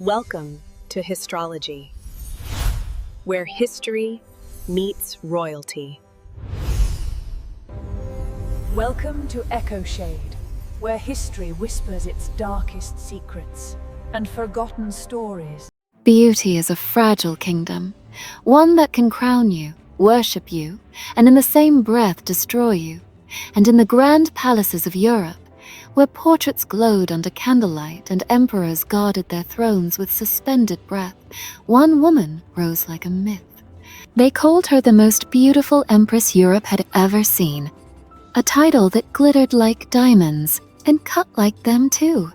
Welcome to Histrology, where history meets royalty. Welcome to Echo Shade, where history whispers its darkest secrets and forgotten stories. Beauty is a fragile kingdom, one that can crown you, worship you, and in the same breath destroy you. And in the grand palaces of Europe, where portraits glowed under candlelight and emperors guarded their thrones with suspended breath, one woman rose like a myth. They called her the most beautiful empress Europe had ever seen, a title that glittered like diamonds and cut like them too.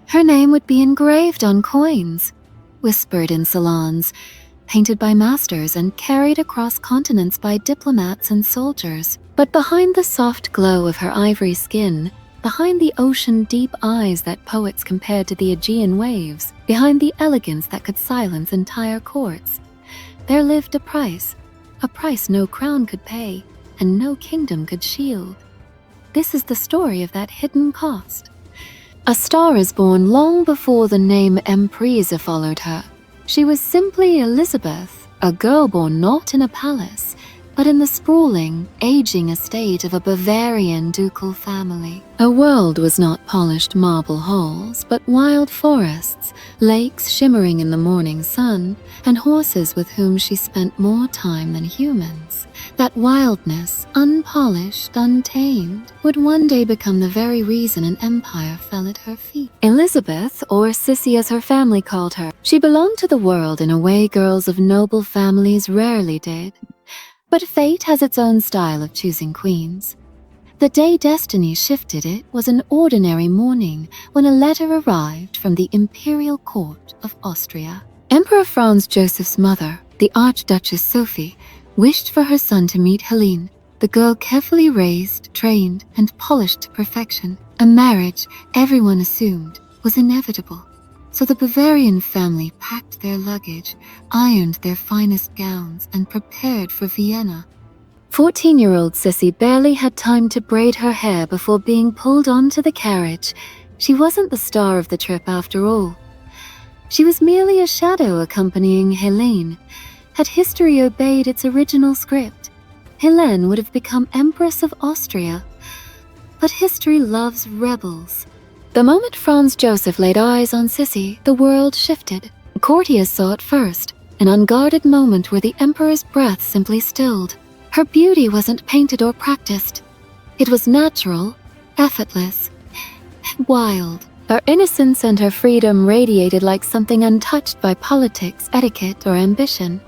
Her name would be engraved on coins, whispered in salons, painted by masters and carried across continents by diplomats and soldiers. But behind the soft glow of her ivory skin, behind the ocean-deep eyes that poets compared to the Aegean waves, behind the elegance that could silence entire courts, there lived a price no crown could pay and no kingdom could shield. This is the story of that hidden cost. A star is born long before the name Emprise followed her. She was simply Elizabeth, a girl born not in a palace, but in the sprawling, aging estate of a Bavarian ducal family. Her world was not polished marble halls, but wild forests, lakes shimmering in the morning sun, and horses with whom she spent more time than humans. That wildness, unpolished, untamed, would one day become the very reason an empire fell at her feet. Elizabeth, or Sissy as her family called her, she belonged to the world in a way girls of noble families rarely did. But fate has its own style of choosing queens. The day destiny shifted it was an ordinary morning when a letter arrived from the imperial court of Austria. Emperor Franz Joseph's mother, the Archduchess Sophie, wished for her son to meet Helene, the girl carefully raised, trained, and polished to perfection. A marriage, everyone assumed, was inevitable. So the Bavarian family packed their luggage, ironed their finest gowns, and prepared for Vienna. 14-year-old Sissy barely had time to braid her hair before being pulled onto the carriage. She wasn't the star of the trip after all. She was merely a shadow accompanying Helene. Had history obeyed its original script, Helene would have become Empress of Austria. But history loves rebels. The moment Franz Joseph laid eyes on Sissy, the world shifted. Courtiers saw it first, an unguarded moment where the emperor's breath simply stilled. Her beauty wasn't painted or practiced. It was natural, effortless, wild. Her innocence and her freedom radiated like something untouched by politics, etiquette, or ambition.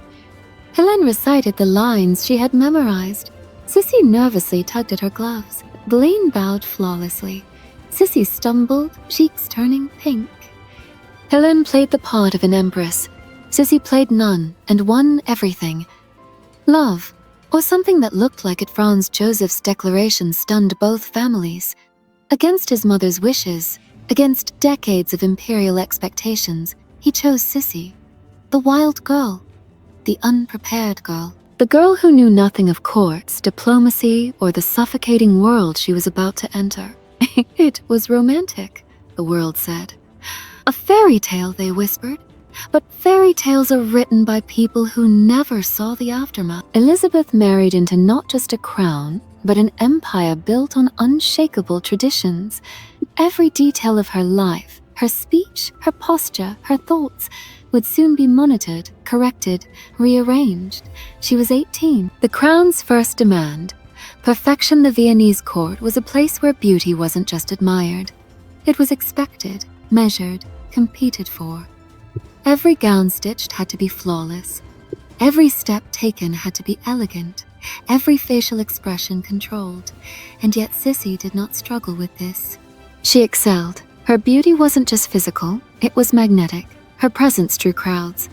Helene recited the lines she had memorized. Sissy nervously tugged at her gloves. Helene bowed flawlessly. Sissy stumbled, cheeks turning pink. Helene played the part of an empress. Sissy played none and won everything. Love, or something that looked like it. Franz Joseph's declaration stunned both families. Against his mother's wishes, against decades of imperial expectations, he chose Sissy, the wild girl, the unprepared girl. The girl who knew nothing of courts, diplomacy, or the suffocating world she was about to enter. It was romantic, the world said. A fairy tale, they whispered. But fairy tales are written by people who never saw the aftermath. Elizabeth married into not just a crown, but an empire built on unshakable traditions. Every detail of her life, her speech, her posture, her thoughts, would soon be monitored, corrected, rearranged. She was 18. The crown's first demand, perfection. The Viennese court was a place where beauty wasn't just admired. It was expected, measured, competed for. Every gown stitched had to be flawless. Every step taken had to be elegant. Every facial expression controlled. And yet Sissy did not struggle with this. She excelled. Her beauty wasn't just physical, it was magnetic. Her presence drew crowds.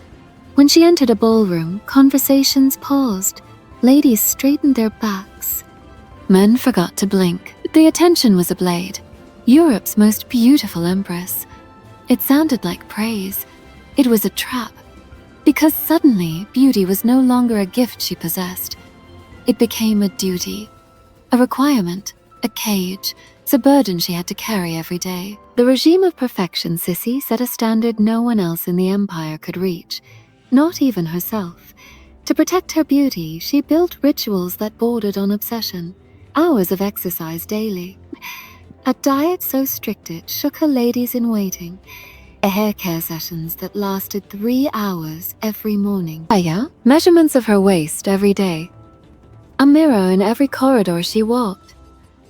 When she entered a ballroom, conversations paused. Ladies straightened their backs. Men forgot to blink. The attention was ablaze. Europe's most beautiful empress. It sounded like praise. It was a trap. Because suddenly, beauty was no longer a gift she possessed. It became a duty, a requirement, a cage, a burden she had to carry every day. The regime of perfection Sissy set a standard no one else in the empire could reach, not even herself. To protect her beauty, she built rituals that bordered on obsession, hours of exercise daily, a diet so strict it shook her ladies-in-waiting, hair care sessions that lasted 3 hours every morning. Measurements of her waist every day. A mirror in every corridor she walked.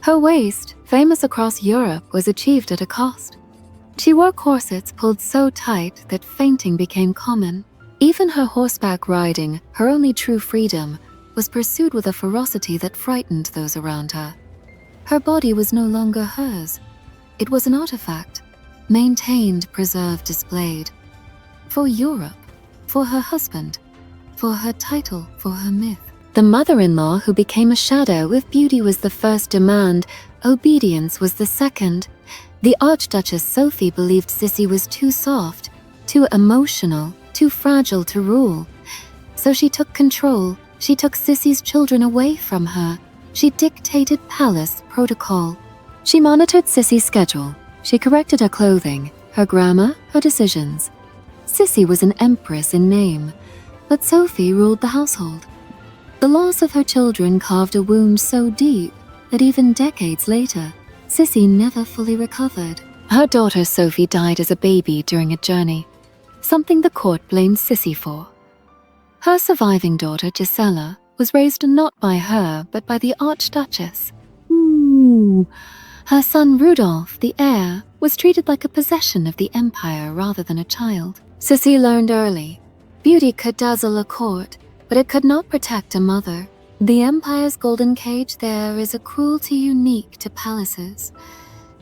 Her waist, famous across Europe, was achieved at a cost. She wore corsets pulled so tight that fainting became common. Even her horseback riding, her only true freedom, was pursued with a ferocity that frightened those around her. Her body was no longer hers. It was an artifact, maintained, preserved, displayed. For Europe, for her husband, for her title, for her myth. The mother-in-law who became a shadow. If beauty was the first demand, obedience was the second. The Archduchess Sophie believed Sissy was too soft, too emotional, too fragile to rule. So she took control. She took Sissy's children away from her. She dictated palace protocol. She monitored Sissy's schedule. She corrected her clothing, her grammar, her decisions. Sissy was an empress in name, but Sophie ruled the household. The loss of her children carved a wound so deep that even decades later, Sissy never fully recovered. Her daughter Sophie died as a baby during a journey, something the court blamed Sissy for. Her surviving daughter Gisela was raised not by her but by the Archduchess. Her son Rudolph, the heir, was treated like a possession of the empire rather than a child. Sissy learned early. Beauty could dazzle a court, but it could not protect a mother. The empire's golden cage there is a cruelty unique to palaces.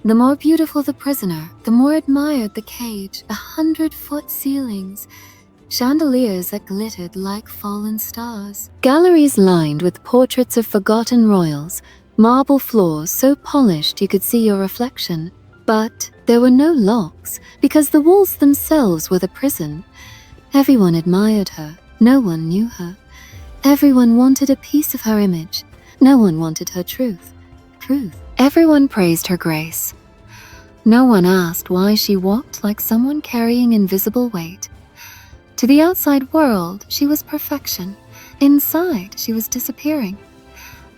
The more beautiful the prisoner, the more admired the cage, 100-foot ceilings, chandeliers that glittered like fallen stars. Galleries lined with portraits of forgotten royals, marble floors so polished you could see your reflection. But there were no locks, because the walls themselves were the prison. Everyone admired her. No one knew her. Everyone wanted a piece of her image. No one wanted her truth. Everyone praised her grace. No one asked why she walked like someone carrying invisible weight. To the outside world, she was perfection. Inside, she was disappearing.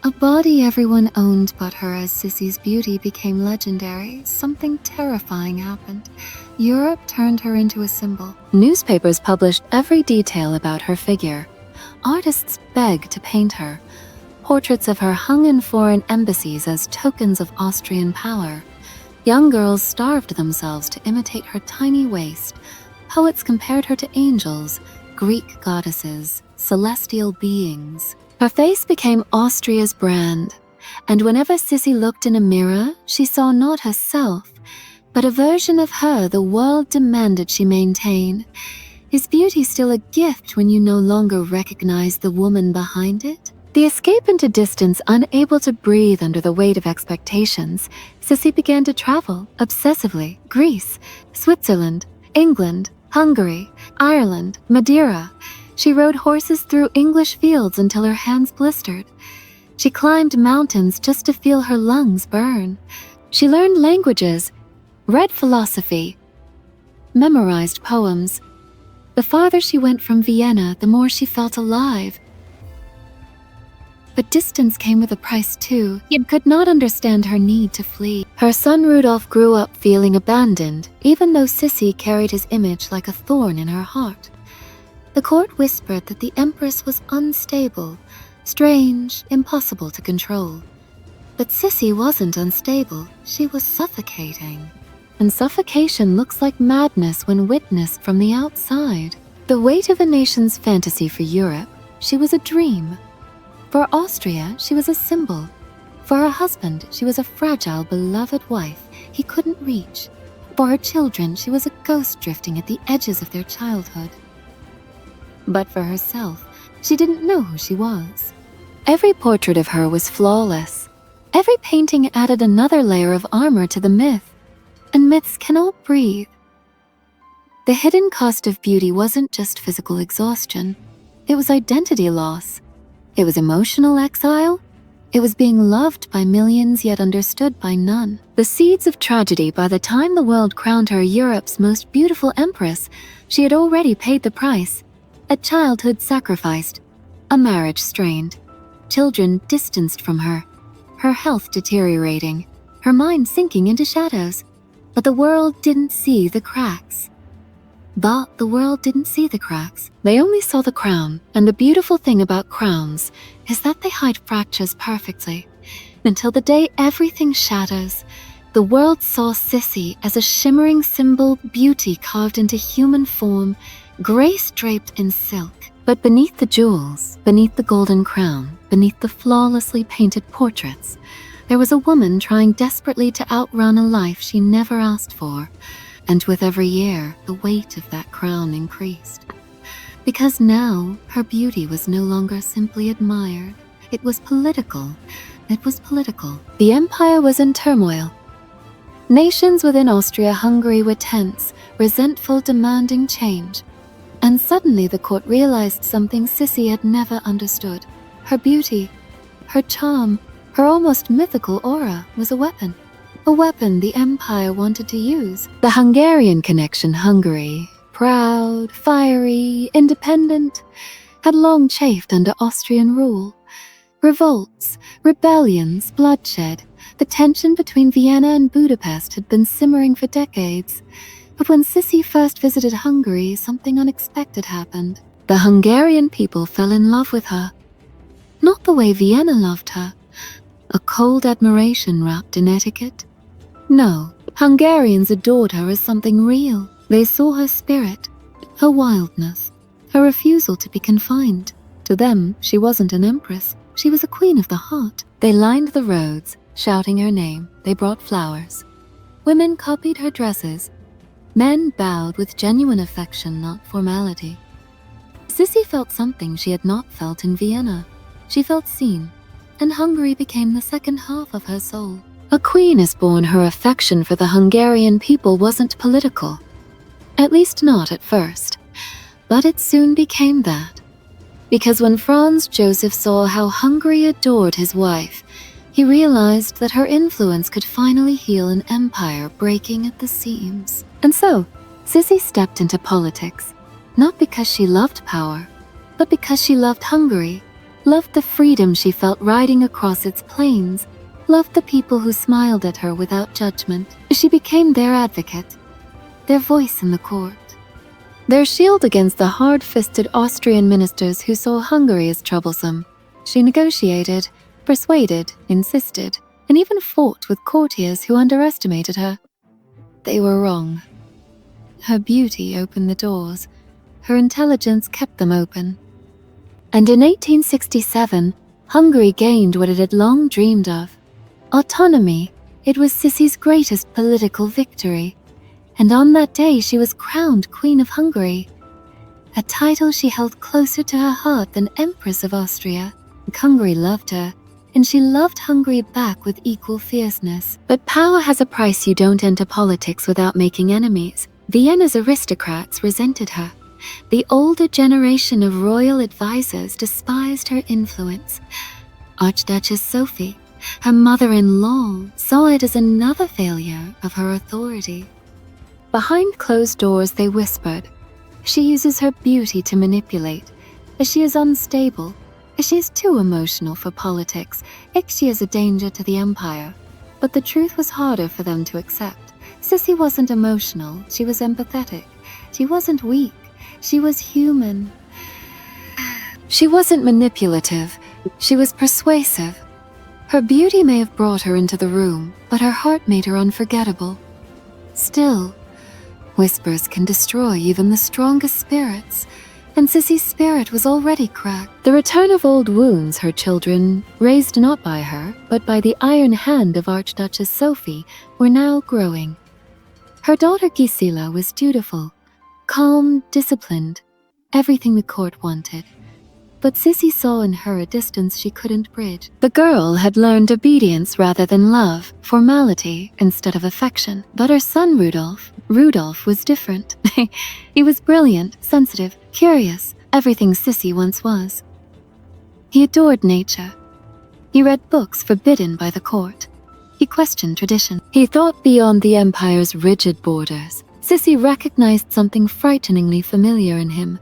A body everyone owned but her. As Sissy's beauty became legendary, something terrifying happened. Europe turned her into a symbol. Newspapers published every detail about her figure. Artists begged to paint her. Portraits of her hung in foreign embassies as tokens of Austrian power. Young girls starved themselves to imitate her tiny waist. Poets compared her to angels, Greek goddesses, celestial beings. Her face became Austria's brand, and whenever Sissy looked in a mirror, she saw not herself, but a version of her the world demanded she maintain. Is beauty still a gift when you no longer recognize the woman behind it? The escape into distance, unable to breathe under the weight of expectations, Sissy began to travel, obsessively. Greece, Switzerland, England, Hungary, Ireland, Madeira. She rode horses through English fields until her hands blistered. She climbed mountains just to feel her lungs burn. She learned languages, read philosophy, memorized poems. The farther she went from Vienna, the more she felt alive. But distance came with a price too. He could not understand her need to flee. Her son Rudolph grew up feeling abandoned, even though Sissy carried his image like a thorn in her heart. The court whispered that the Empress was unstable, strange, impossible to control. But Sissy wasn't unstable, she was suffocating. And suffocation looks like madness when witnessed from the outside. The weight of a nation's fantasy for Europe, she was a dream. For Austria, she was a symbol. For her husband, she was a fragile, beloved wife he couldn't reach. For her children, she was a ghost drifting at the edges of their childhood. But for herself, she didn't know who she was. Every portrait of her was flawless. Every painting added another layer of armor to the myth. And myths cannot breathe. The hidden cost of beauty wasn't just physical exhaustion. It was identity loss. It was emotional exile. It was being loved by millions yet understood by none. The seeds of tragedy. By the time the world crowned her Europe's most beautiful empress, she had already paid the price. A childhood sacrificed, a marriage strained, children distanced from her health deteriorating, her mind sinking into shadows. But the world didn't see the cracks. They only saw the crown, and the beautiful thing about crowns is that they hide fractures perfectly. Until the day everything shatters, the world saw Sissy as a shimmering symbol, beauty carved into human form, grace draped in silk. But beneath the jewels, beneath the golden crown, beneath the flawlessly painted portraits, there was a woman trying desperately to outrun a life she never asked for. And with every year, the weight of that crown increased. Because now, her beauty was no longer simply admired. It was political. The empire was in turmoil. Nations within Austria-Hungary were tense, resentful, demanding change. And suddenly the court realized something Sissy had never understood. Her beauty, her charm, her almost mythical aura was a weapon. A weapon the empire wanted to use. The Hungarian connection. Hungary, proud, fiery, independent, had long chafed under Austrian rule. Revolts, rebellions, bloodshed. The tension between Vienna and Budapest had been simmering for decades. But when Sissy first visited Hungary, something unexpected happened. The Hungarian people fell in love with her. Not the way Vienna loved her. A cold admiration wrapped in etiquette. No, Hungarians adored her as something real. They saw her spirit, her wildness, her refusal to be confined. To them, she wasn't an empress. She was a queen of the heart. They lined the roads, shouting her name. They brought flowers. Women copied her dresses. Men bowed with genuine affection, not formality. Sissy felt something she had not felt in Vienna. She felt seen, and Hungary became the second half of her soul. A queen is born. Her affection for the Hungarian people wasn't political. At least not at first. But it soon became that. Because when Franz Joseph saw how Hungary adored his wife, he realized that her influence could finally heal an empire breaking at the seams. And so, Sissy stepped into politics, not because she loved power, but because she loved Hungary, loved the freedom she felt riding across its plains, loved the people who smiled at her without judgment. She became their advocate, their voice in the court, their shield against the hard-fisted Austrian ministers who saw Hungary as troublesome. She negotiated, persuaded, insisted, and even fought with courtiers who underestimated her. They were wrong. Her beauty opened the doors. Her intelligence kept them open. And in 1867, Hungary gained what it had long dreamed of. Autonomy. It was Sissy's greatest political victory. And on that day she was crowned Queen of Hungary, a title she held closer to her heart than Empress of Austria. Hungary loved her, and she loved Hungary back with equal fierceness. But power has a price. You don't enter politics without making enemies. Vienna's aristocrats resented her. The older generation of royal advisors despised her influence. Archduchess Sophie, her mother-in-law, saw it as another failure of her authority. Behind closed doors they whispered, "She uses her beauty to manipulate. She is unstable. She is too emotional for politics. She is a danger to the empire." But the truth was harder for them to accept. Sissy wasn't emotional. She was empathetic. She wasn't weak. She was human. She wasn't manipulative. She was persuasive. Her beauty may have brought her into the room, but her heart made her unforgettable. Still, whispers can destroy even the strongest spirits, and Sissy's spirit was already cracked. The return of old wounds, her children, raised not by her, but by the iron hand of Archduchess Sophie, were now growing. Her daughter Gisela was dutiful, calm, disciplined, everything the court wanted. But Sissy saw in her a distance she couldn't bridge. The girl had learned obedience rather than love, formality instead of affection. But her son Rudolf was different. He was brilliant, sensitive, curious, everything Sissy once was. He adored nature. He read books forbidden by the court. He questioned tradition. He thought beyond the empire's rigid borders. Sissy recognized something frighteningly familiar in him,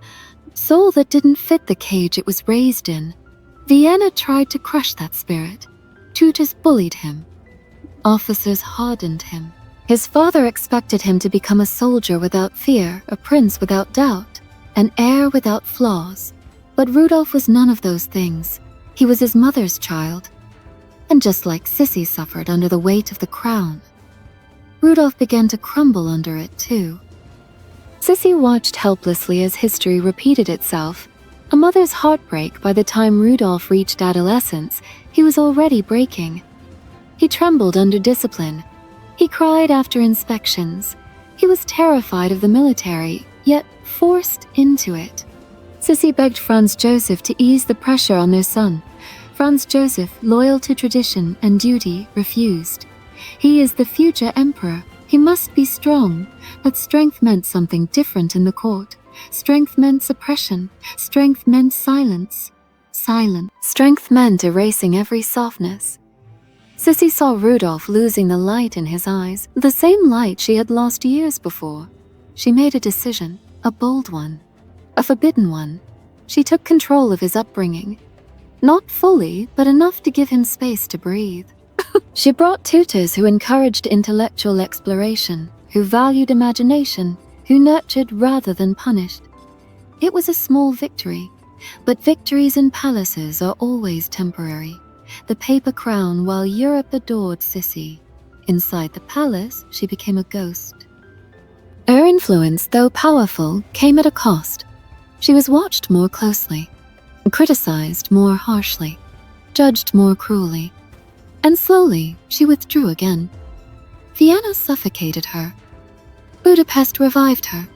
soul that didn't fit the cage it was raised in. Vienna tried to crush that spirit. Tutors bullied him. Officers hardened him. His father expected him to become a soldier without fear, a prince without doubt, an heir without flaws. But Rudolf was none of those things. He was his mother's child. And just like Sissy suffered under the weight of the crown, Rudolf began to crumble under it too. Sissy watched helplessly as history repeated itself. A mother's heartbreak. By the time Rudolf reached adolescence, he was already breaking. He trembled under discipline. He cried after inspections. He was terrified of the military, yet forced into it. Sissy begged Franz Joseph to ease the pressure on their son. Franz Joseph, loyal to tradition and duty, refused. He is the future emperor. He must be strong. But strength meant something different in the court. Strength meant suppression. Strength meant silence. Silence. Strength meant erasing every softness. Sissy saw Rudolf losing the light in his eyes, the same light she had lost years before. She made a decision, a bold one, a forbidden one. She took control of his upbringing. Not fully, but enough to give him space to breathe. She brought tutors who encouraged intellectual exploration, who valued imagination, who nurtured rather than punished. It was a small victory, but victories in palaces are always temporary. The paper crown while Europe adored Sissy. Inside the palace, she became a ghost. Her influence, though powerful, came at a cost. She was watched more closely, criticized more harshly, judged more cruelly. And slowly, she withdrew again. Vienna suffocated her. Budapest revived her.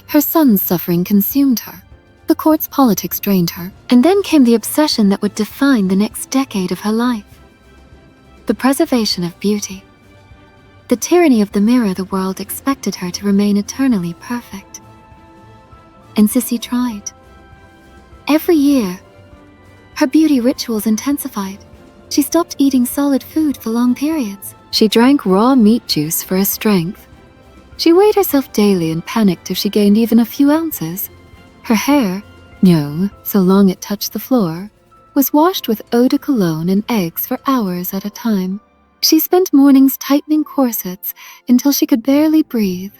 Her son's suffering consumed her. The court's politics drained her. And then came the obsession that would define the next decade of her life. The preservation of beauty. The tyranny of the mirror the world expected her to remain eternally perfect. And Sissy tried. Every year, her beauty rituals intensified. She stopped eating solid food for long periods. She drank raw meat juice for her strength. She weighed herself daily and panicked if she gained even a few ounces. Her hair, no, so long it touched the floor, was washed with eau de cologne and eggs for hours at a time. She spent mornings tightening corsets until she could barely breathe.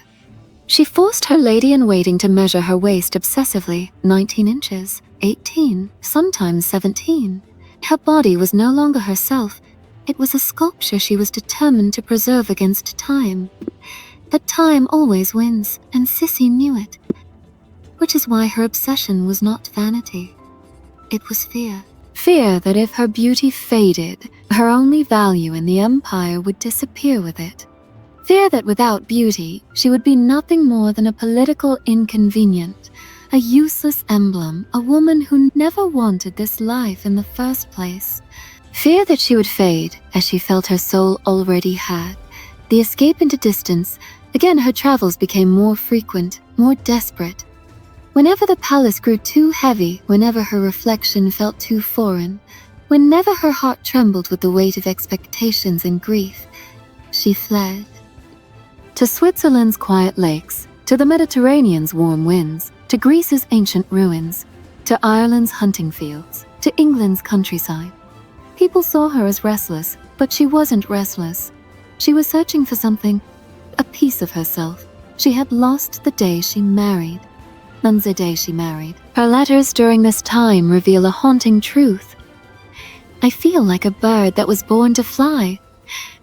She forced her lady-in-waiting to measure her waist obsessively, 19 inches, 18, sometimes 17. Her body was no longer herself. It was a sculpture she was determined to preserve against time. But time always wins, and Sissy knew it. Which is why her obsession was not vanity. It was fear. Fear that if her beauty faded, her only value in the empire would disappear with it. Fear that without beauty, she would be nothing more than a political inconvenient, a useless emblem, a woman who never wanted this life in the first place. Fear that she would fade, as she felt her soul already had. The escape into distance, again her travels became more frequent, more desperate. Whenever the palace grew too heavy, whenever her reflection felt too foreign, whenever her heart trembled with the weight of expectations and grief, she fled. To Switzerland's quiet lakes, to the Mediterranean's warm winds, to Greece's ancient ruins, to Ireland's hunting fields, to England's countryside. People saw her as restless, but she wasn't restless. She was searching for something, a piece of herself. She had lost the day she married. And the day she married. Her letters during this time reveal a haunting truth. I feel like a bird that was born to fly,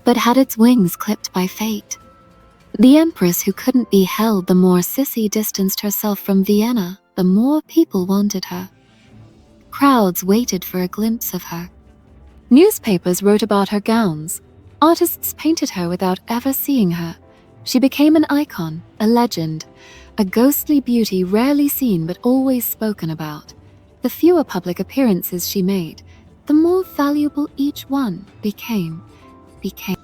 but had its wings clipped by fate. The empress who couldn't be held, the more Sissy distanced herself from Vienna, the more people wanted her. Crowds waited for a glimpse of her. Newspapers wrote about her gowns. Artists painted her without ever seeing her. She became an icon, a legend, a ghostly beauty rarely seen but always spoken about. The fewer public appearances she made, the more valuable each one became.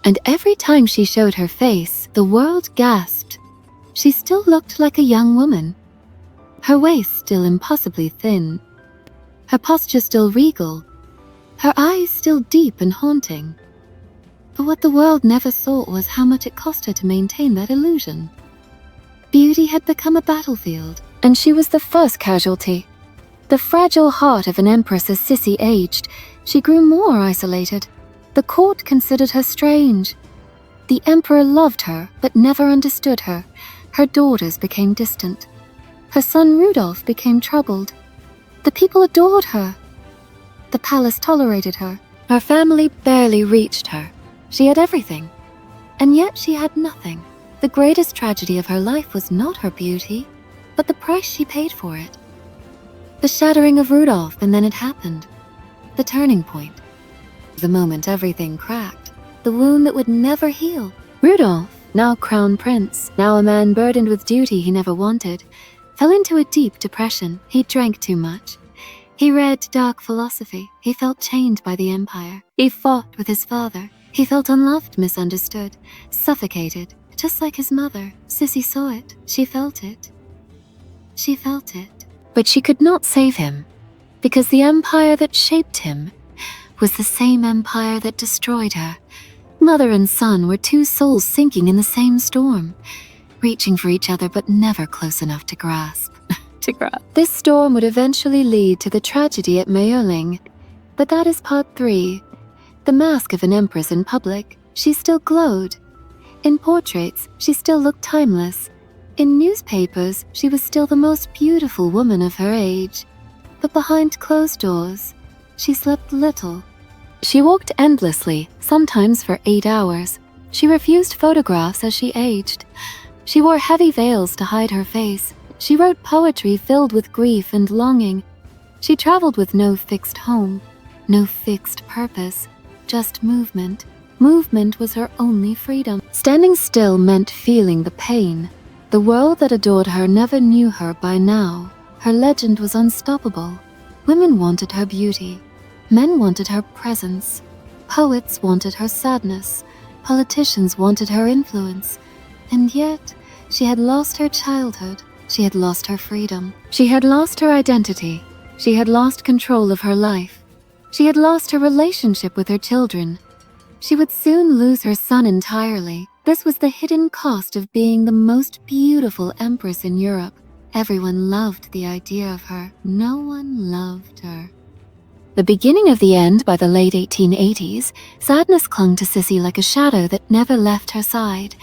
And every time she showed her face, the world gasped. She still looked like a young woman. Her waist still impossibly thin. Her posture still regal. her eyes still deep and haunting. But what the world never thought was how much it cost her to maintain that illusion. Beauty had become a battlefield, and she was the first casualty. The fragile heart of an empress as Sissi aged, she grew more isolated. The court considered her strange. The emperor loved her, but never understood her. Her daughters became distant. Her son Rudolf became troubled. The people adored her. The palace tolerated her. Her family barely reached her. She had everything, and yet she had nothing. The greatest tragedy of her life was not her beauty, but the price she paid for it. The shattering of Rudolf, and then it happened. The turning point. The moment everything cracked. The wound that would never heal. Rudolf, now crown prince, now a man burdened with duty he never wanted, fell into a deep depression. He drank too much. He read dark philosophy. He felt chained by the empire. He fought with his father. He felt unloved, misunderstood, suffocated, just like his mother. Sissi saw it. She felt it. She felt it. But she could not save him, because the empire that shaped him was the same empire that destroyed her. Mother and son were two souls sinking in the same storm, reaching for each other but never close enough to grasp. This storm would eventually lead to the tragedy at Meyerling, but that is part 3. The mask of an empress in public, she still glowed. In portraits, she still looked timeless. In newspapers, she was still the most beautiful woman of her age. But behind closed doors, she slept little. She walked endlessly, sometimes for 8 hours. She refused photographs as she aged. She wore heavy veils to hide her face. She wrote poetry filled with grief and longing. She traveled with no fixed home, no fixed purpose, just movement. Movement was her only freedom. Standing still meant feeling the pain. The world that adored her never knew her by now. Her legend was unstoppable. Women wanted her beauty. Men wanted her presence. Poets wanted her sadness. Politicians wanted her influence. And yet, she had lost her childhood. She had lost her freedom. She had lost her identity. She had lost control of her life. She had lost her relationship with her children. She would soon lose her son entirely. This was the hidden cost of being the most beautiful empress in Europe. Everyone loved the idea of her. No one loved her. The beginning of the end by the late 1880s, sadness clung to Sissi like a shadow that never left her side.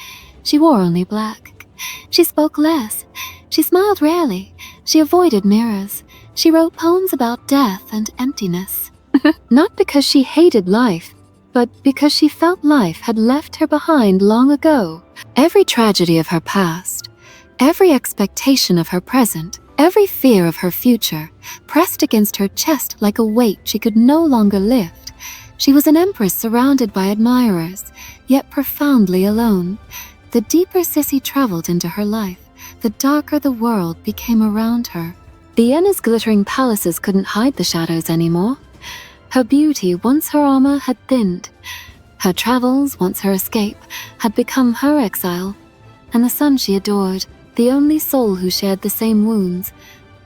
She wore only black. She spoke less. She smiled rarely. She avoided mirrors. She wrote poems about death and emptiness. Not because she hated life, but because she felt life had left her behind long ago. Every tragedy of her past, every expectation of her present, every fear of her future, pressed against her chest like a weight she could no longer lift. She was an empress surrounded by admirers, yet profoundly alone. The deeper Sissi traveled into her life, the darker the world became around her. Vienna's glittering palaces couldn't hide the shadows anymore. Her beauty, once her armor, had thinned. Her travels, once her escape, had become her exile. And the son she adored, the only soul who shared the same wounds,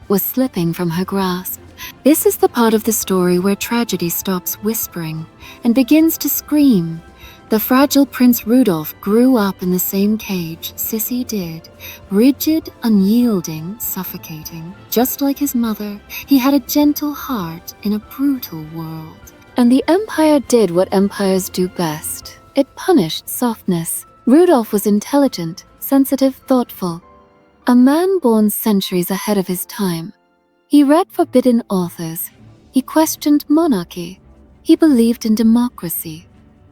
was slipping from her grasp. This is the part of the story where tragedy stops whispering and begins to scream. The fragile Prince Rudolf grew up in the same cage Sissi did, rigid, unyielding, suffocating. Just like his mother, he had a gentle heart in a brutal world. And the empire did what empires do best. It punished softness. Rudolf was intelligent, sensitive, thoughtful. A man born centuries ahead of his time. He read forbidden authors. He questioned monarchy. He believed in democracy.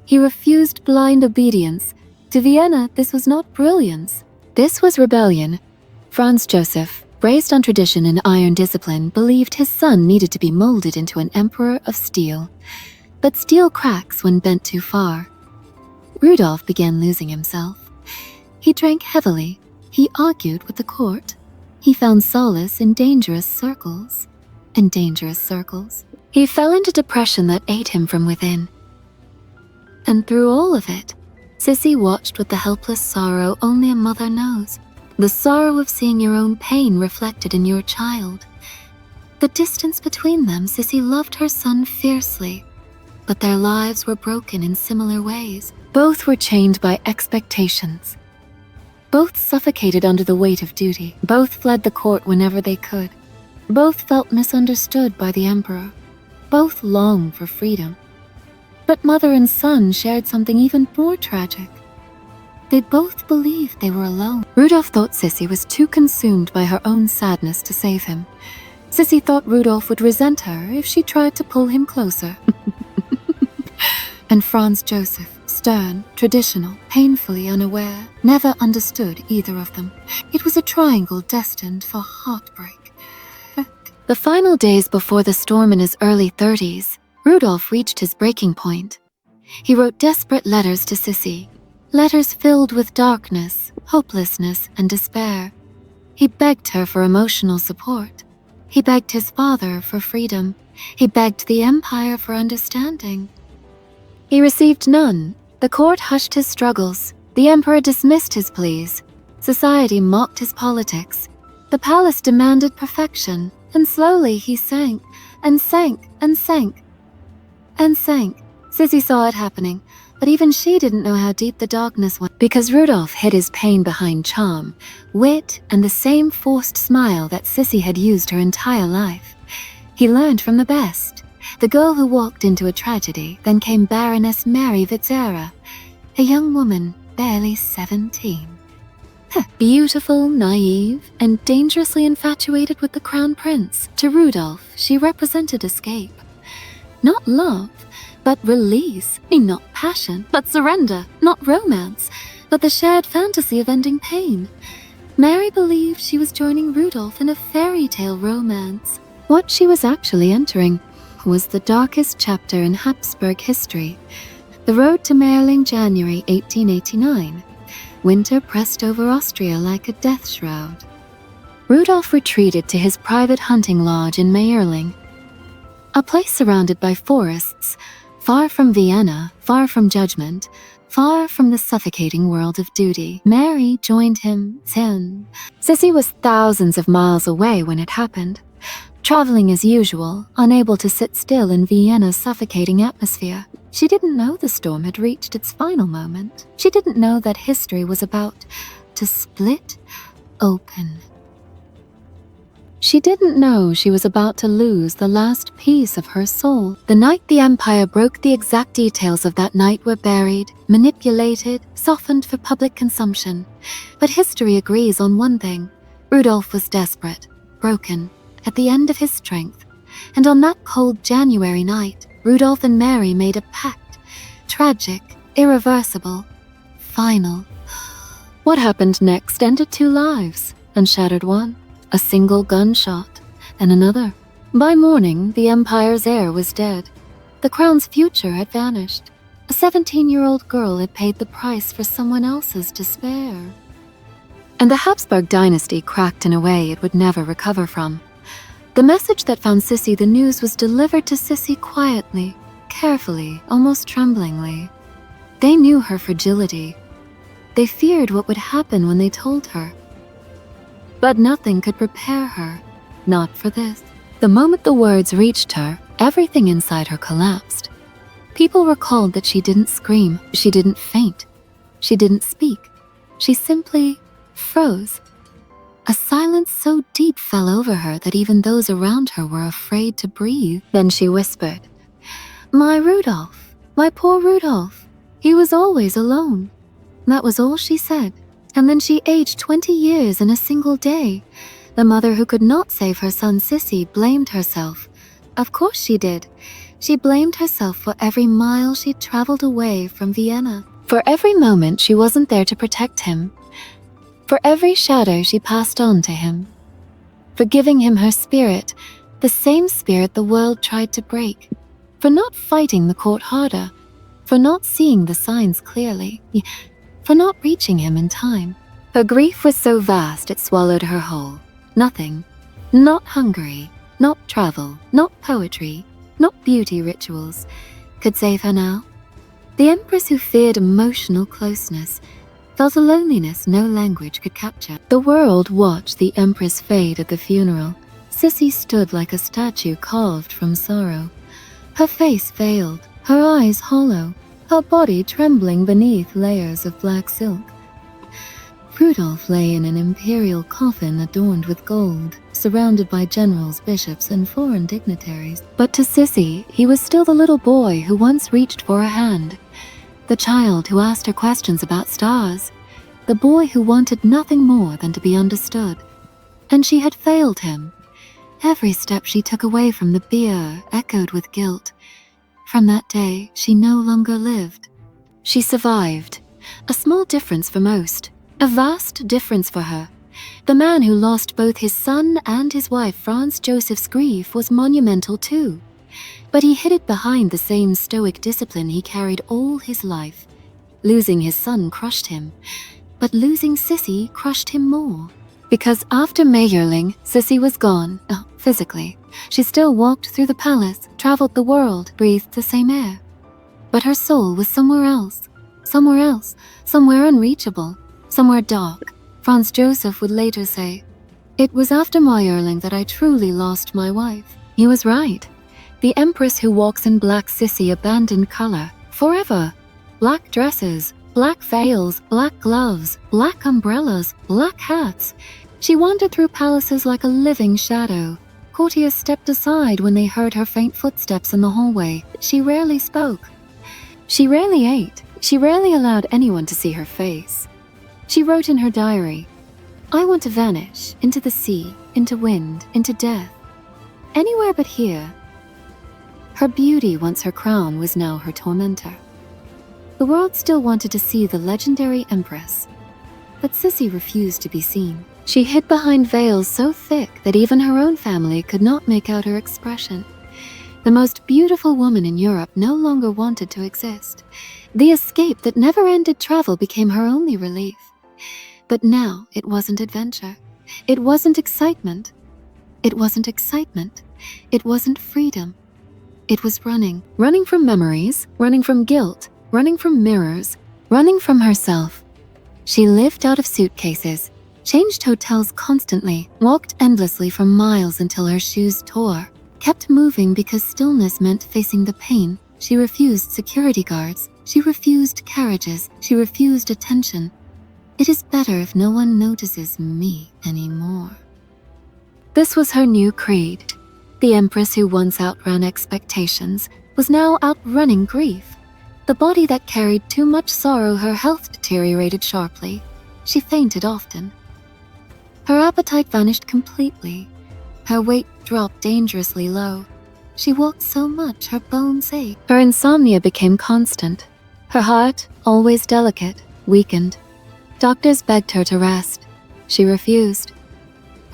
He refused blind obedience. To Vienna, this was not brilliance. This was rebellion. Franz Joseph, raised on tradition and iron discipline, believed his son needed to be molded into an emperor of steel. But steel cracks when bent too far. Rudolf began losing himself. He drank heavily. He argued with the court. He found solace in dangerous circles. He fell into depression that ate him from within. And through all of it, Sissi watched with the helpless sorrow only a mother knows. The sorrow of seeing your own pain reflected in your child. The distance between them, Sissi loved her son fiercely. but their lives were broken in similar ways. Both were chained by expectations. Both suffocated under the weight of duty. Both fled the court whenever they could. Both felt misunderstood by the emperor. Both longed for freedom. But mother and son shared something even more tragic. They both believed they were alone. Rudolf thought Sissy was too consumed by her own sadness to save him. Sissy thought Rudolf would resent her if she tried to pull him closer. And Franz Joseph, stern, traditional, painfully unaware, never understood either of them. It was a triangle destined for heartbreak. The final days before the storm in his early 30s, Rudolf reached his breaking point. He wrote desperate letters to Sissy, letters filled with darkness, hopelessness, and despair. He begged her for emotional support. He begged his father for freedom. He begged the empire for understanding. He received none. The court hushed his struggles. The emperor dismissed his pleas. Society mocked his politics. The palace demanded perfection, and slowly he sank, and sank, and sank, and sank. Sissy saw it happening, but even she didn't know how deep the darkness went, because Rudolf hid his pain behind charm, wit, and the same forced smile that Sissy had used her entire life. He learned from the best. The girl who walked into a tragedy then came Baroness Mary Witzera, a young woman barely 17. Beautiful, naive, and dangerously infatuated with the crown prince. To Rudolf, she represented escape. Not love, but release. Not passion, but surrender. Not romance, but the shared fantasy of ending pain. Mary believed she was joining Rudolf in a fairy tale romance. What she was actually entering was the darkest chapter in Habsburg history. The road to Mayerling, January 1889. Winter pressed over Austria like a death shroud. Rudolf retreated to his private hunting lodge in Mayerling, a place surrounded by forests, far from Vienna, far from judgment, far from the suffocating world of duty. Mary joined him soon. Sissy was thousands of miles away when it happened, traveling as usual, unable to sit still in Vienna's suffocating atmosphere. She didn't know the storm had reached its final moment. She didn't know that history was about to split open. She didn't know she was about to lose the last piece of her soul. The night the Empire broke, the exact details of that night were buried, manipulated, softened for public consumption. But history agrees on one thing. Rudolf was desperate, broken, at the end of his strength. And on that cold January night, Rudolf and Mary made a pact. Tragic, irreversible, final. What happened next ended two lives and shattered one. A single gunshot, and another. By morning, the Empire's heir was dead. The crown's future had vanished. A 17-year-old girl had paid the price for someone else's despair. And the Habsburg dynasty cracked in a way it would never recover from. The message that found Sissy the news was delivered to Sissy quietly, carefully, almost tremblingly. They knew her fragility. They feared what would happen when they told her. But nothing could prepare her, not for this. The moment the words reached her, everything inside her collapsed. People recalled that she didn't scream, she didn't faint, she didn't speak. She simply froze. A silence so deep fell over her that even those around her were afraid to breathe. Then she whispered, "My Rudolf, my poor Rudolf. He was always alone." That was all she said. And then she aged 20 years in a single day. The mother who could not save her son Sissy blamed herself. Of course she did. She blamed herself for every mile she'd traveled away from Vienna. For every moment she wasn't there to protect him. For every shadow she passed on to him. For giving him her spirit, the same spirit the world tried to break. For not fighting the court harder. For not seeing the signs clearly. For not reaching him in time. Her grief was so vast it swallowed her whole. Nothing, not Hungary, not travel, not poetry, not beauty rituals, could save her now. The empress who feared emotional closeness felt a loneliness no language could capture. The world watched the empress fade at the funeral. Sissy stood like a statue carved from sorrow. Her face veiled, her eyes hollow, her body trembling beneath layers of black silk. Rudolph lay in an imperial coffin adorned with gold, surrounded by generals, bishops, and foreign dignitaries. But to Sissy, he was still the little boy who once reached for a hand, the child who asked her questions about stars, the boy who wanted nothing more than to be understood. And she had failed him. Every step she took away from the bier echoed with guilt. From that day, she no longer lived. She survived. A small difference for most. A vast difference for her. The man who lost both his son and his wife, Franz Joseph's grief, was monumental too. But he hid it behind the same stoic discipline he carried all his life. Losing his son crushed him, but losing Sissy crushed him more. Because after Mayerling, Sissy was gone, physically. She still walked through the palace, traveled the world, breathed the same air. But her soul was somewhere else, somewhere unreachable. Somewhere dark. Franz Joseph would later say, "It was after Mayerling that I truly lost my wife." He was right. The empress who walks in black Sissy abandoned color, forever. Black dresses, black veils, black gloves, black umbrellas, black hats. She wandered through palaces like a living shadow. Courtiers stepped aside when they heard her faint footsteps in the hallway. She rarely spoke. She rarely ate. She rarely allowed anyone to see her face. She wrote in her diary, "I want to vanish, into the sea, into wind, into death. Anywhere but here." Her beauty, once her crown, was now her tormentor. The world still wanted to see the legendary empress, but Sissy refused to be seen. She hid behind veils so thick that even her own family could not make out her expression. The most beautiful woman in Europe no longer wanted to exist. The escape that never-ended travel became her only relief. But now it wasn't adventure. It wasn't excitement. It wasn't excitement. It wasn't freedom. It was running. Running from memories, running from guilt, running from mirrors, running from herself. She lived out of suitcases, changed hotels constantly, walked endlessly for miles until her shoes tore, kept moving because stillness meant facing the pain. She refused security guards. She refused carriages. She refused attention. It is better if no one notices me anymore. This was her new creed. The empress who once outran expectations was now outrunning grief. The body that carried too much sorrow, her health deteriorated sharply. She fainted often. Her appetite vanished completely. Her weight dropped dangerously low. She walked so much her bones ached. Her insomnia became constant. Her heart, always delicate, weakened. Doctors begged her to rest. She refused.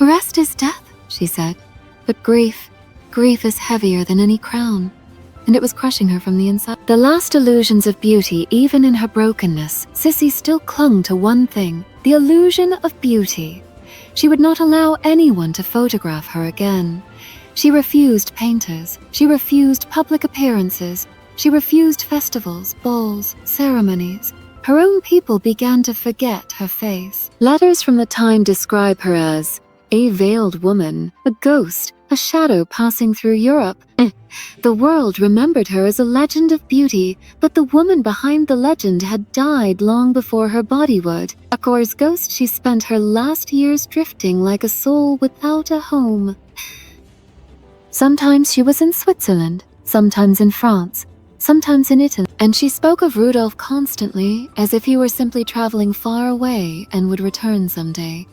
"Rest is death," she said. But grief is heavier than any crown. And it was crushing her from the inside. The last illusions of beauty, even in her brokenness, Sissy still clung to one thing, the illusion of beauty. She would not allow anyone to photograph her again. She refused painters. She refused public appearances. She refused festivals, balls, ceremonies. Her own people began to forget her face. Letters from the time describe her as a veiled woman, a ghost, a shadow passing through Europe. The world remembered her as a legend of beauty, but the woman behind the legend had died long before her body would. A Cor's ghost, she spent her last years drifting like a soul without a home. Sometimes she was in Switzerland, sometimes in France, sometimes in Italy, and she spoke of Rudolph constantly as if he were simply traveling far away and would return someday.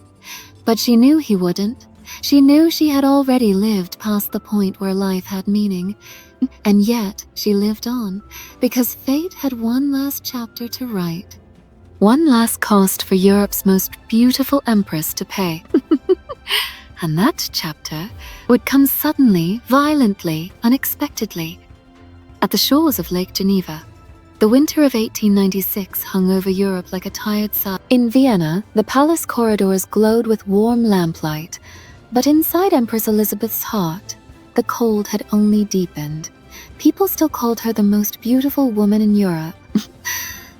But she knew he wouldn't. She knew she had already lived past the point where life had meaning. And yet she lived on, because fate had one last chapter to write. One last cost for Europe's most beautiful empress to pay. And that chapter would come suddenly, violently, unexpectedly. At the shores of Lake Geneva, the winter of 1896 hung over Europe like a tired sun. In Vienna, the palace corridors glowed with warm lamplight, but inside Empress Elizabeth's heart, the cold had only deepened. People still called her the most beautiful woman in Europe,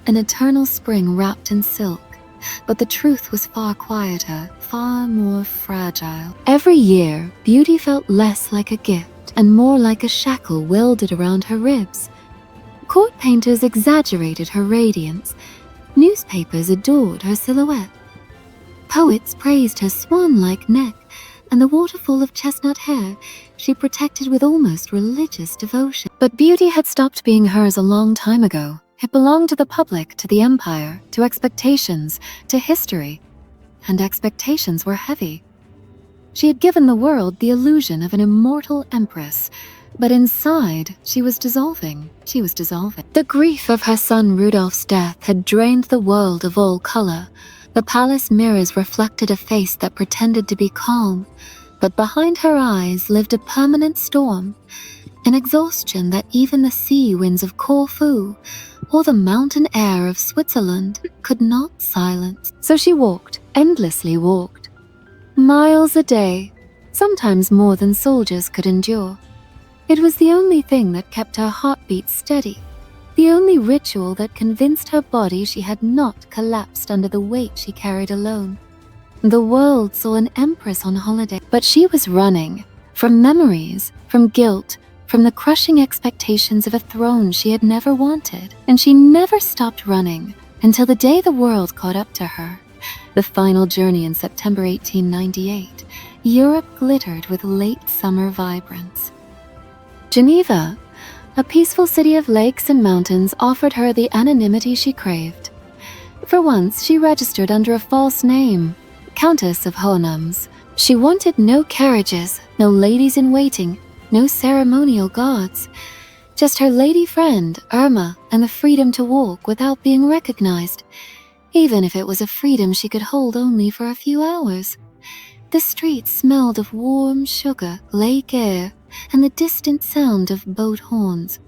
an eternal spring wrapped in silk. But the truth was far quieter, far more fragile. Every year, beauty felt less like a gift and more like a shackle welded around her ribs. Court painters exaggerated her radiance. Newspapers adored her silhouette. Poets praised her swan-like neck and the waterfall of chestnut hair she protected with almost religious devotion. But beauty had stopped being hers a long time ago. It belonged to the public, to the empire, to expectations, to history. And expectations were heavy. She had given the world the illusion of an immortal empress, but inside she was dissolving. She was dissolving. The grief of her son Rudolph's death had drained the world of all color. The palace mirrors reflected a face that pretended to be calm, but behind her eyes lived a permanent storm, an exhaustion that even the sea winds of Corfu or the mountain air of Switzerland could not silence. So she walked, endlessly walked, miles a day, sometimes more than soldiers could endure. It was the only thing that kept her heartbeat steady, the only ritual that convinced her body she had not collapsed under the weight she carried alone. The world saw an empress on holiday, but she was running from memories, from guilt, from the crushing expectations of a throne she had never wanted. And she never stopped running until the day the world caught up to her. The final journey in September 1898, Europe glittered with late summer vibrance. Geneva, a peaceful city of lakes and mountains, offered her the anonymity she craved. For once, she registered under a false name, Countess of Hohenems. She wanted no carriages, no ladies-in-waiting, no ceremonial gods, just her lady friend, Irma, and the freedom to walk without being recognized, even if it was a freedom she could hold only for a few hours. The streets smelled of warm sugar, lake air, and the distant sound of boat horns.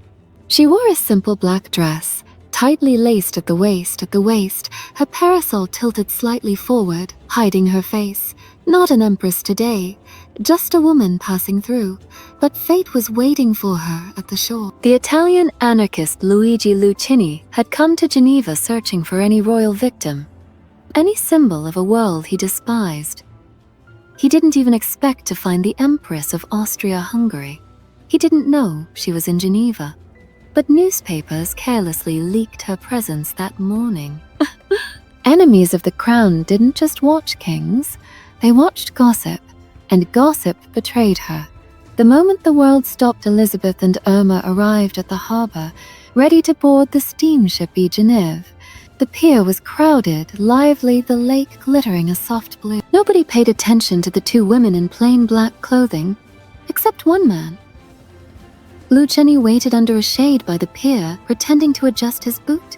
She wore a simple black dress, tightly laced at the waist, her parasol tilted slightly forward, hiding her face. Not an empress today, just a woman passing through, but fate was waiting for her at the shore. The Italian anarchist Luigi Lucchini had come to Geneva searching for any royal victim, any symbol of a world he despised. He didn't even expect to find the Empress of Austria-Hungary. He didn't know she was in Geneva. But newspapers carelessly leaked her presence that morning. Enemies of the crown didn't just watch kings, they watched gossip, and gossip betrayed her. The moment the world stopped, Elizabeth and Irma arrived at the harbor, ready to board the steamship Genève. The pier was crowded, lively, the lake glittering a soft blue. Nobody paid attention to the two women in plain black clothing, except one man. Lucchini waited under a shade by the pier, pretending to adjust his boot.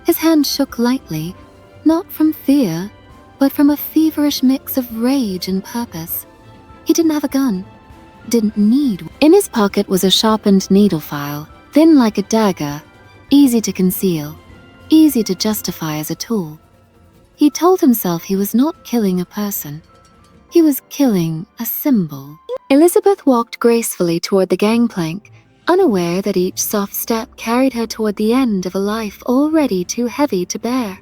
His hand shook lightly, not from fear, but from a feverish mix of rage and purpose. He didn't have a gun, didn't need. In his pocket was a sharpened needle file, thin like a dagger, easy to conceal, easy to justify as a tool. He told himself he was not killing a person. He was killing a symbol. Elizabeth walked gracefully toward the gangplank, unaware that each soft step carried her toward the end of a life already too heavy to bear.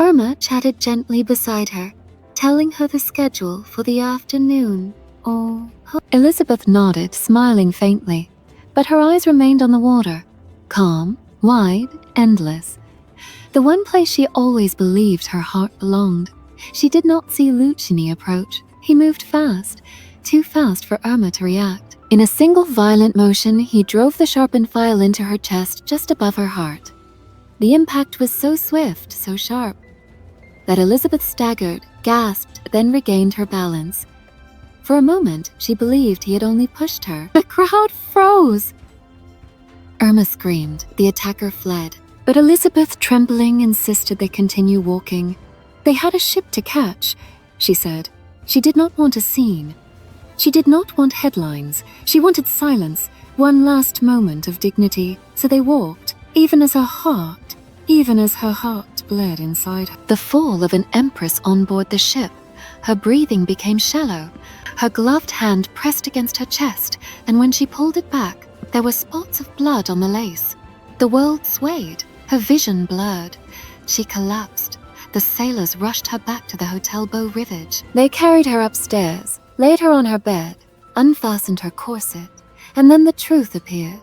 Irma chatted gently beside her, telling her the schedule for the afternoon. Elizabeth nodded, smiling faintly, but her eyes remained on the water, calm, wide, endless. The one place she always believed her heart belonged. She did not see Lucchini approach. He moved fast, too fast for Irma to react. In a single violent motion, he drove the sharpened file into her chest just above her heart. The impact was so swift, so sharp, that Elizabeth staggered, gasped, then regained her balance. For a moment, she believed he had only pushed her. The crowd froze. Irma screamed. The attacker fled. But Elizabeth, trembling, insisted they continue walking. They had a ship to catch, she said. She did not want a scene. She did not want headlines. She wanted silence, one last moment of dignity. So they walked, even as her heart bled inside her. The fall of an empress on board the ship. Her breathing became shallow. Her gloved hand pressed against her chest, and when she pulled it back, there were spots of blood on the lace. The world swayed. Her vision blurred. She collapsed. The sailors rushed her back to the Hotel Beau Rivage. They carried her upstairs, laid her on her bed, unfastened her corset, and then the truth appeared.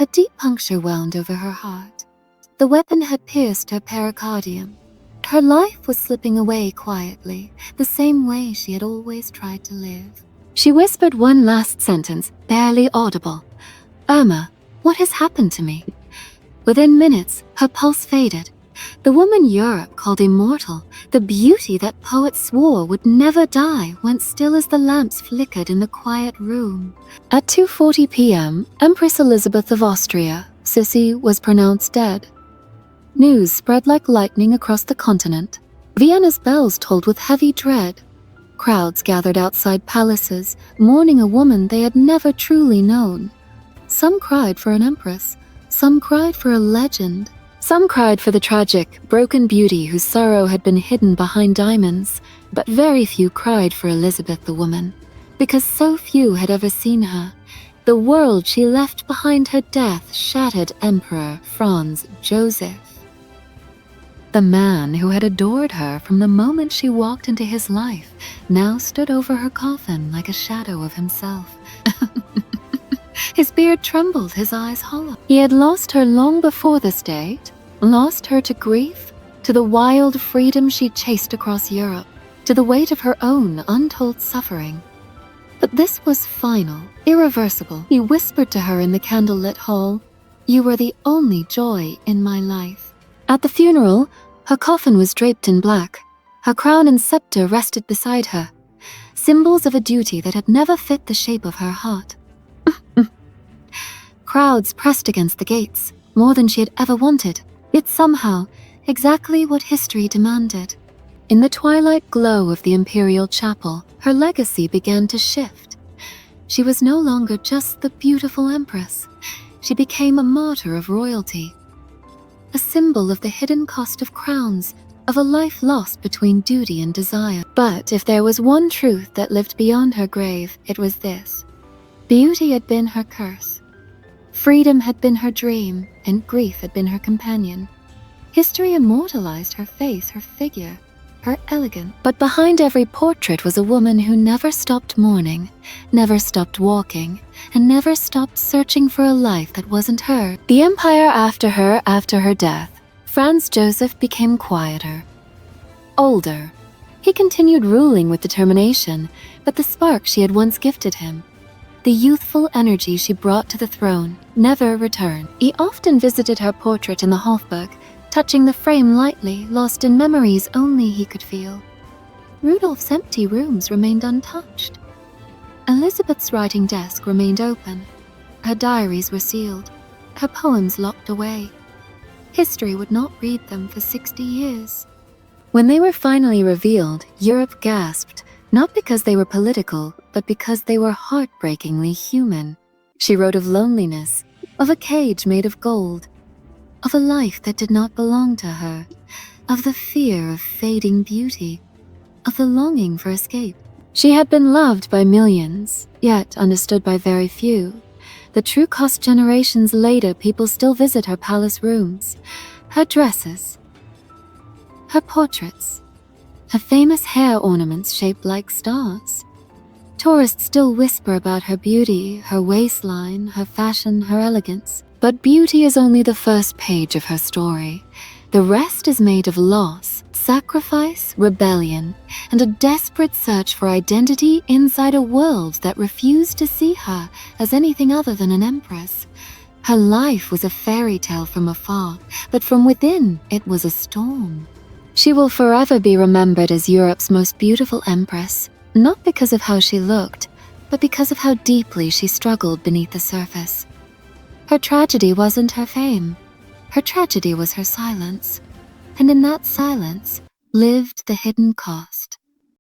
A deep puncture wound over her heart. The weapon had pierced her pericardium. Her life was slipping away quietly, the same way she had always tried to live. She whispered one last sentence, barely audible. "Irma, what has happened to me?" Within minutes, her pulse faded. The woman Europe called immortal, the beauty that poets swore would never die, went still as the lamps flickered in the quiet room. At 2:40 p.m., Empress Elizabeth of Austria, Sissi, was pronounced dead. News spread like lightning across the continent. Vienna's bells tolled with heavy dread. Crowds gathered outside palaces, mourning a woman they had never truly known. Some cried for an empress, some cried for a legend. Some cried for the tragic, broken beauty whose sorrow had been hidden behind diamonds, but very few cried for Elizabeth the woman, because so few had ever seen her. The world she left behind her death shattered Emperor Franz Joseph. The man who had adored her from the moment she walked into his life now stood over her coffin like a shadow of himself. His beard trembled, his eyes hollow. He had lost her long before this date, lost her to grief, to the wild freedom she chased across Europe, to the weight of her own untold suffering. But this was final, irreversible. He whispered to her in the candlelit hall, "You were the only joy in my life." At the funeral, her coffin was draped in black. Her crown and scepter rested beside her, symbols of a duty that had never fit the shape of her heart. Crowds pressed against the gates, more than she had ever wanted, yet somehow exactly what history demanded. In the twilight glow of the imperial chapel, her legacy began to shift. She was no longer just the beautiful empress. She became a martyr of royalty, a symbol of the hidden cost of crowns, of a life lost between duty and desire. But if there was one truth that lived beyond her grave, it was this: beauty had been her curse. Freedom had been her dream, and grief had been her companion. History immortalized her face, her figure, her elegance. But behind every portrait was a woman who never stopped mourning, never stopped walking, and never stopped searching for a life that wasn't her. The empire after her death, Franz Joseph became quieter, older. He continued ruling with determination, but the spark she had once gifted him, the youthful energy she brought to the throne, never returned. He often visited her portrait in the Hofburg, touching the frame lightly, lost in memories only he could feel. Rudolph's empty rooms remained untouched. Elizabeth's writing desk remained open. Her diaries were sealed, her poems locked away. History would not read them for 60 years. When they were finally revealed, Europe gasped, not because they were political, but because they were heartbreakingly human. She wrote of loneliness, of a cage made of gold, of a life that did not belong to her, of the fear of fading beauty, of the longing for escape. She had been loved by millions, yet understood by very few. The true cost generations later, people still visit her palace rooms, her dresses, her portraits, her famous hair ornaments shaped like stars. Tourists still whisper about her beauty, her waistline, her fashion, her elegance. But beauty is only the first page of her story. The rest is made of loss, sacrifice, rebellion, and a desperate search for identity inside a world that refused to see her as anything other than an empress. Her life was a fairy tale from afar, but from within it was a storm. She will forever be remembered as Europe's most beautiful empress, not because of how she looked, but because of how deeply she struggled beneath the surface. Her tragedy wasn't her fame. Her tragedy was her silence. And in that silence lived the hidden cost.